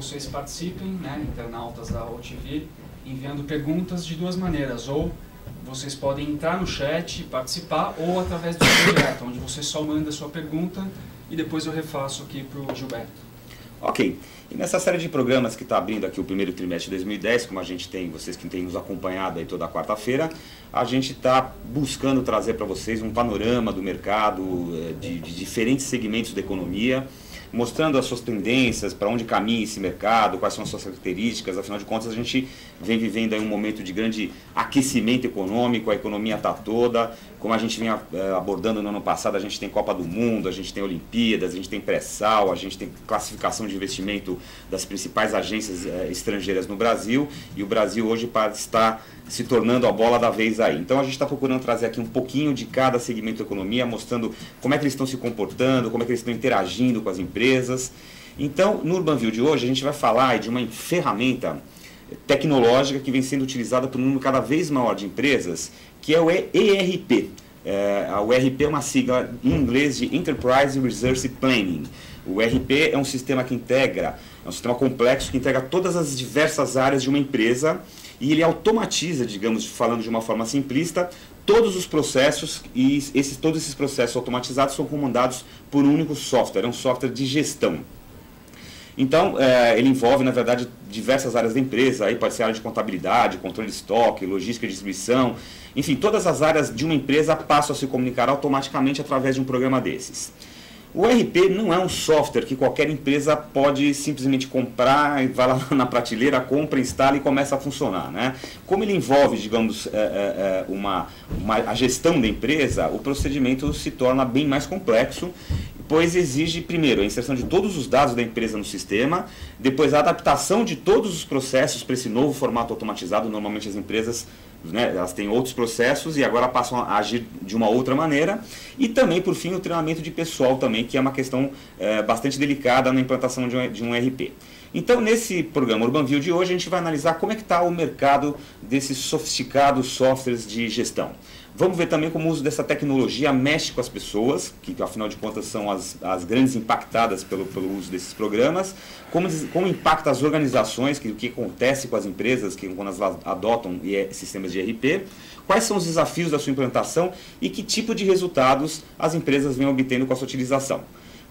vocês participem, né, internautas da OTV, enviando perguntas de duas maneiras. Ou vocês podem entrar no chat e participar, ou através do direto, onde você só manda a sua pergunta e depois eu refaço aqui para o Gilberto. Ok. E nessa série de programas que está abrindo aqui o primeiro trimestre de 2010, como a gente tem, vocês que têm nos acompanhado aí toda quarta-feira, a gente está buscando trazer para vocês um panorama do mercado, de diferentes segmentos da economia, mostrando as suas tendências, para onde caminha esse mercado, quais são as suas características. Afinal de contas, a gente vem vivendo aí um momento de grande aquecimento econômico, a economia está toda, como a gente vinha abordando no ano passado, a gente tem Copa do Mundo, a gente tem Olimpíadas, a gente tem pré-sal, a gente tem classificação de investimento das principais agências estrangeiras no Brasil, e o Brasil hoje está se tornando a bola da vez aí. Então a gente está procurando trazer aqui um pouquinho de cada segmento da economia, mostrando como é que eles estão se comportando, como é que eles estão interagindo com as empresas. Então, no UrbanView de hoje, a gente vai falar de uma ferramenta tecnológica que vem sendo utilizada por um número cada vez maior de empresas, que é o ERP. O ERP é uma sigla em inglês de Enterprise Resource Planning. O ERP é um sistema que integra, é um sistema complexo que integra todas as diversas áreas de uma empresa, e ele automatiza, digamos, falando de uma forma simplista, todos os processos, e todos esses processos automatizados são comandados por um único software, é um software de gestão. Então, ele envolve, na verdade, diversas áreas da empresa, aí pode ser área de contabilidade, controle de estoque, logística e distribuição, enfim, todas as áreas de uma empresa passam a se comunicar automaticamente através de um programa desses. O ERP não é um software que qualquer empresa pode simplesmente comprar, vai lá na prateleira, compra, instala e começa a funcionar, né? Como ele envolve, digamos, a gestão da empresa, o procedimento se torna bem mais complexo, pois exige, primeiro, a inserção de todos os dados da empresa no sistema, depois a adaptação de todos os processos para esse novo formato automatizado. Normalmente as empresas, né, elas têm outros processos e agora passam a agir de uma outra maneira, e também, por fim, o treinamento de pessoal também, que é uma questão bastante delicada na implantação de um ERP. Então, nesse programa UrbanView de hoje, a gente vai analisar como é que está o mercado desses sofisticados softwares de gestão. Vamos ver também como o uso dessa tecnologia mexe com as pessoas, que afinal de contas são as grandes impactadas pelo uso desses programas, como impacta as organizações, o que acontece com as empresas quando elas adotam sistemas de ERP, quais são os desafios da sua implantação e que tipo de resultados as empresas vêm obtendo com a sua utilização.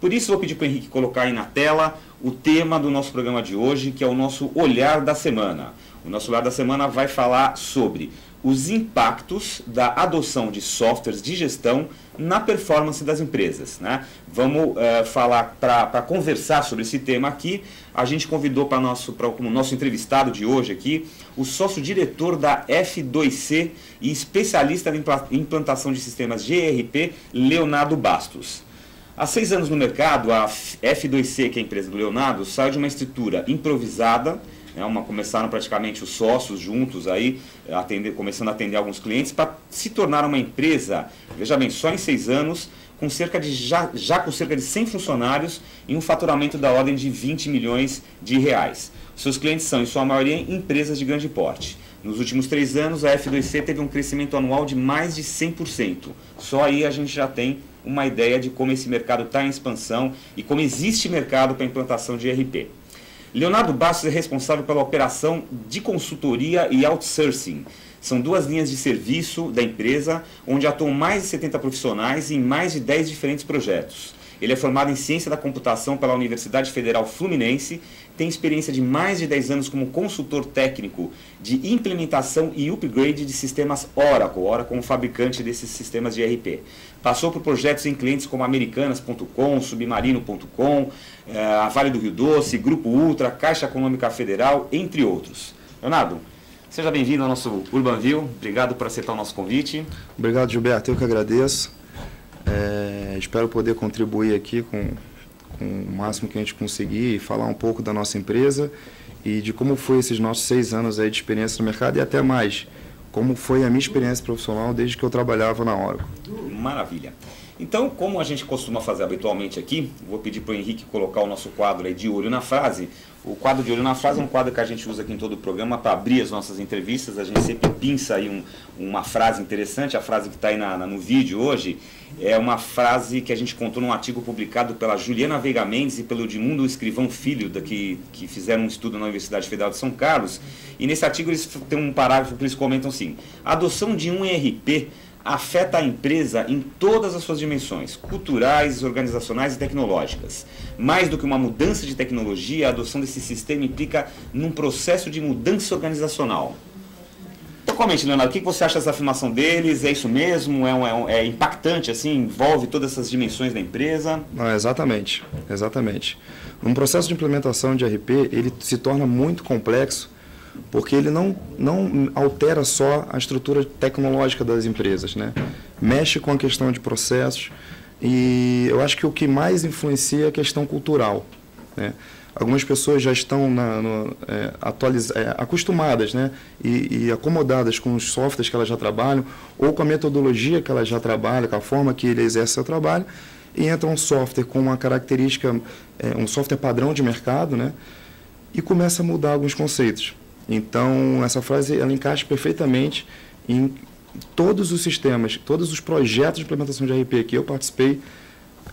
Por isso, vou pedir para o Henrique colocar aí na tela o tema do nosso programa de hoje, que é o nosso Olhar da Semana. O nosso Olhar da Semana vai falar sobre os impactos da adoção de softwares de gestão na performance das empresas, né? Vamos falar, para conversar sobre esse tema aqui, a gente convidou como nosso entrevistado de hoje aqui, o sócio-diretor da F2C e especialista em implantação de sistemas de ERP, Leonardo Bastos. Há 6 anos no mercado, a F2C, que é a empresa do Leonardo, saiu de uma estrutura improvisada, começaram praticamente os sócios juntos aí, começando a atender alguns clientes, para se tornar uma empresa, veja bem, só em 6 anos, com já com cerca de 100 funcionários e um faturamento da ordem de 20 milhões de reais. Seus clientes são, em sua maioria, empresas de grande porte. Nos últimos 3 anos, a F2C teve um crescimento anual de mais de 100%. Só aí a gente já tem uma ideia de como esse mercado está em expansão e como existe mercado para a implantação de ERP. Leonardo Bastos é responsável pela operação de consultoria e outsourcing. São 2 linhas de serviço da empresa, onde atuam mais de 70 profissionais em mais de 10 diferentes projetos. Ele é formado em Ciência da Computação pela Universidade Federal Fluminense, tem experiência de mais de 10 anos como consultor técnico de implementação e upgrade de sistemas Oracle como fabricante desses sistemas de ERP. Passou por projetos em clientes como Americanas.com, Submarino.com, a Vale do Rio Doce, Grupo Ultra, Caixa Econômica Federal, entre outros. Leonardo, seja bem-vindo ao nosso UrbanView. Obrigado por aceitar o nosso convite. Obrigado, Gilberto. Eu que agradeço. Espero poder contribuir aqui com o máximo que a gente conseguir e falar um pouco da nossa empresa e de como foi esses nossos 6 anos aí de experiência no mercado e até mais, como foi a minha experiência profissional desde que eu trabalhava na Oracle. Maravilha. Então, como a gente costuma fazer habitualmente aqui, vou pedir para o Henrique colocar o nosso quadro aí de olho na frase, O quadro de Olho na Frase é um quadro que a gente usa aqui em todo o programa para abrir as nossas entrevistas. A gente sempre pinça aí uma frase interessante. A frase que está aí no vídeo hoje é uma frase que a gente contou num artigo publicado pela Juliana Veiga Mendes e pelo Edmundo Escrivão Filho, que fizeram um estudo na Universidade Federal de São Carlos. E nesse artigo eles têm um parágrafo que eles comentam assim: a adoção de um ERP afeta a empresa em todas as suas dimensões, culturais, organizacionais e tecnológicas. Mais do que uma mudança de tecnologia, a adoção desse sistema implica num processo de mudança organizacional. Então, comente, Leonardo, o que você acha dessa afirmação deles? É isso mesmo? É impactante, assim, envolve todas essas dimensões da empresa? Não, exatamente. Um processo de implementação de ERP, ele se torna muito complexo, porque ele não altera só a estrutura tecnológica das empresas, né? Mexe com a questão de processos, e eu acho que o que mais influencia é a questão cultural, né? Algumas pessoas já estão acostumadas, né? e acomodadas com os softwares que elas já trabalham, ou com a metodologia que elas já trabalham, com a forma que ele exerce seu trabalho, e entra um software com uma característica, um software padrão de mercado, né? E começa a mudar alguns conceitos. Então, essa frase ela encaixa perfeitamente em todos os sistemas, todos os projetos de implementação de ERP que eu participei,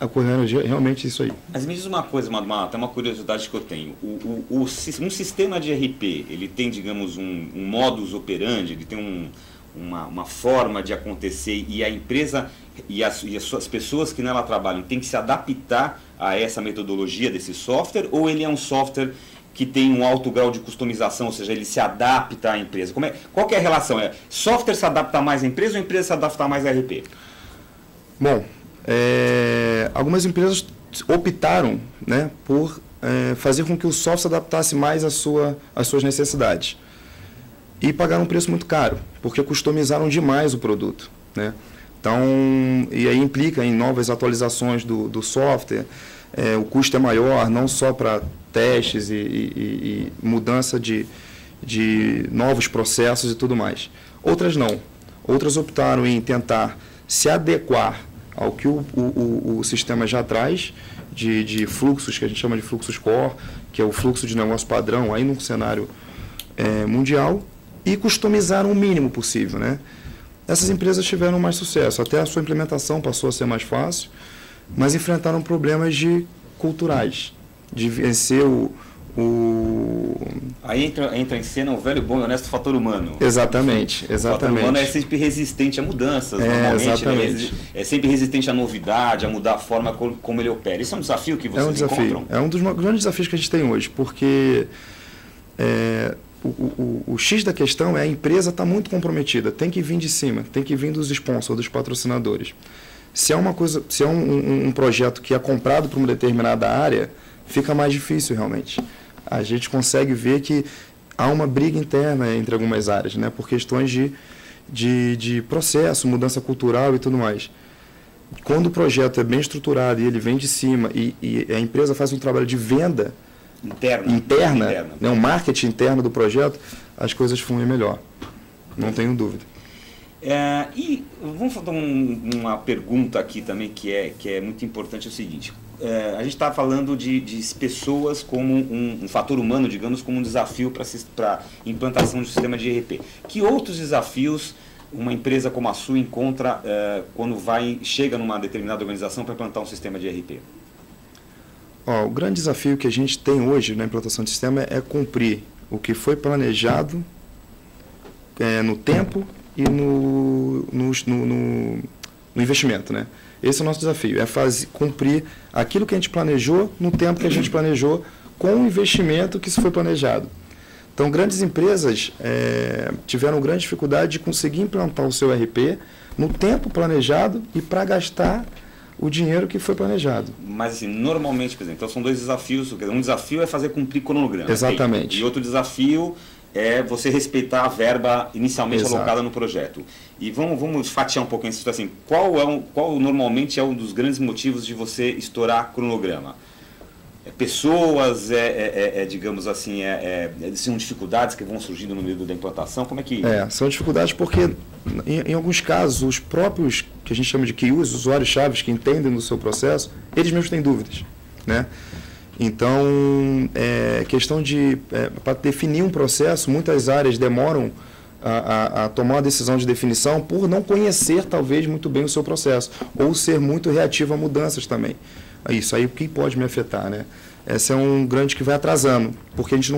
ocorrendo realmente isso aí. Mas me diz uma coisa, Madman, até uma curiosidade que eu tenho. Um sistema de ERP, ele tem, digamos, um modus operandi, ele tem uma forma de acontecer, e a empresa e as pessoas que nela trabalham têm que se adaptar a essa metodologia desse software, ou ele é um software que tem um alto grau de customização, ou seja, ele se adapta à empresa? Qual que é a relação? Software se adapta mais à empresa ou a empresa se adapta mais a ERP? Bom, algumas empresas optaram, né, por fazer com que o software se adaptasse mais às suas necessidades. E pagaram um preço muito caro, porque customizaram demais o produto, né? Então, e aí implica em novas atualizações do software, o custo é maior, não só para testes e mudança de novos processos e tudo mais. Outras não. Outras optaram em tentar se adequar ao que o sistema já traz, de fluxos, que a gente chama de fluxos core, que é o fluxo de negócio padrão aí no cenário mundial, e customizaram o mínimo possível, né? Essas empresas tiveram mais sucesso, até a sua implementação passou a ser mais fácil, mas enfrentaram problemas culturais, de vencer Aí entra em cena o velho bom e honesto fator humano. Exatamente. O fator humano é sempre resistente a mudanças, normalmente. Exatamente. É sempre resistente à novidade, a mudar a forma como ele opera. Isso é um desafio que vocês encontram? É um dos grandes desafios que a gente tem hoje, porque o X da questão é a empresa está muito comprometida, tem que vir de cima, tem que vir dos sponsors, dos patrocinadores. Se é um projeto que é comprado para uma determinada área, fica mais difícil realmente. A gente consegue ver que há uma briga interna entre algumas áreas, né, por questões de processo, mudança cultural e tudo mais. Quando o projeto é bem estruturado e ele vem de cima e a empresa faz um trabalho de venda interna, né, um marketing interno do projeto, as coisas fluem melhor. Não tenho dúvida. E vamos fazer uma pergunta aqui também que é muito importante, é o seguinte. A gente está falando de pessoas como um fator humano, digamos, como um desafio para implantação de um sistema de ERP. Que outros desafios uma empresa como a sua encontra quando chega numa determinada organização para implantar um sistema de ERP? O grande desafio que a gente tem hoje na implantação de sistema é cumprir o que foi planejado no tempo e no investimento, né? Esse é o nosso desafio, cumprir aquilo que a gente planejou no tempo que a gente planejou com o investimento que se foi planejado. Então, grandes empresas tiveram grande dificuldade de conseguir implantar o seu ERP no tempo planejado e para gastar o dinheiro que foi planejado. Mas, assim, normalmente, por exemplo, então são dois desafios. Um desafio é fazer cumprir cronograma. Exatamente. E outro desafio é você respeitar a verba inicialmente alocada no projeto. E vamos fatiar um pouquinho isso. Assim, qual normalmente é um dos grandes motivos de você estourar cronograma? Pessoas, digamos assim, são dificuldades que vão surgindo no meio da implantação? Como é que... São dificuldades porque, em alguns casos, os próprios, que a gente chama de key users, usuários-chaves que entendem do seu processo, eles mesmos têm dúvidas, né? Então, questão de, para definir um processo, muitas áreas demoram a tomar uma decisão de definição por não conhecer, talvez, muito bem o seu processo, ou ser muito reativo a mudanças também. Isso aí, o que pode me afetar, né? Esse é um grande que vai atrasando, porque a gente não